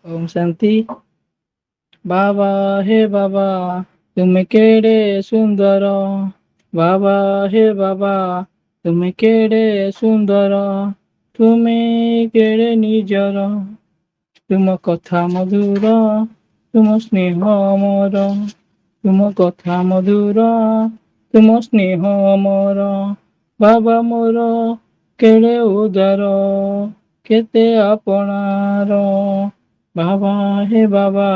ଓମ୍ ଶାନ୍ତି। ବାବା ହେ ବାବା ତୁମେ କେଡ଼େ ସୁନ୍ଦର, ବାବା ହେ ବାବା ତୁମେ କେଡ଼େ ସୁନ୍ଦର, ତୁମେ କେଡ଼େ ନିଜର, ତୁମ କଥା ମଧୁର, ତୁମ ସ୍ନେହ ମୋର, ତୁମ କଥା ମଧୁର, ତୁମ ସ୍ନେହ ମୋର, ବାବା ମୋର କେଡ଼େ ଉଦାର, କେତେ ଆପଣାର, ବାବା ହେ ବାବା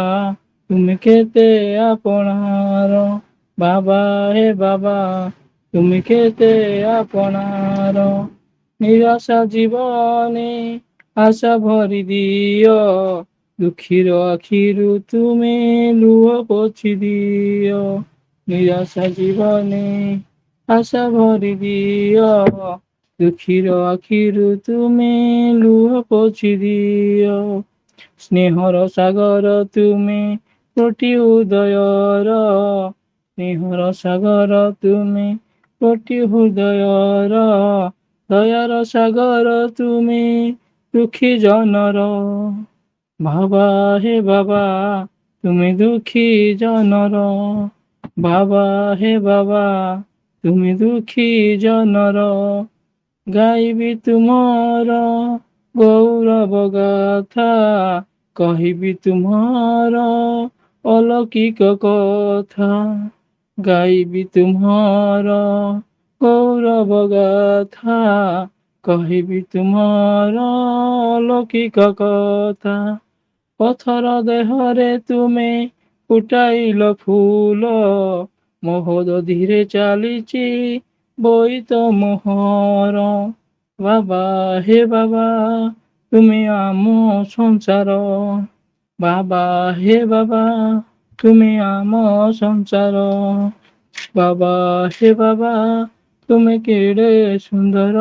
ତୁମେ କେତେ ଆପଣାର, ବାବା ହେ ବାବା ତୁମେ କେତେ ଆପଣାର, ନିରାଶା ଜୀବନେ ଆଶା ଭରି ଦିଅ, ଦୁଃଖୀର ଆଖିରୁ ତୁମେ ଲୁହ ପୋଛି ଦିଅ, ନିରାଶା ଜୀବନେ ଆଶା ଭରି ଦିଅ, ଦୁଃଖୀର ଆଖିରୁ ତୁମେ ଲୁହ ପୋଛି ଦିଅ, ସ୍ନେହର ସାଗର ତୁମେ କୋଟି ହୃଦୟର, ସ୍ନେହର ସାଗର ତୁମେ କୋଟି ହୃଦୟର, ଦୟାର ସାଗର ତୁମେ ଦୁଃଖୀ ଜନର, ବାବା ହେ ବାବା ତୁମେ ଦୁଃଖୀ ଜନର, ବାବା ହେ ବାବା ତୁମେ ଦୁଃଖୀ ଜନର, ଗାଇବି ତୁମର ଗୌରବ ଗାଥା, କହିବି ତୁମର अलौकिक कथा, गाइबी तुम्हारा गौरव गाथा, कहबी तुम्हारा अलौकिक कथा, पथर देहरे तुमे फुटाइल फूल, मोहद धीरे चालीची बोईत मोहर, बाबा हे बाबा तुमे आमो संसार, बाबा हे बाबा तुमे आम संसार, बाबा हे बाबा तुमे केड़े सुंदर,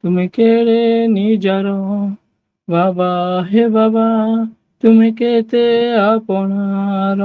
तुमे केड़े निजार, बाबा हे बाबा तुमे केते आपणार।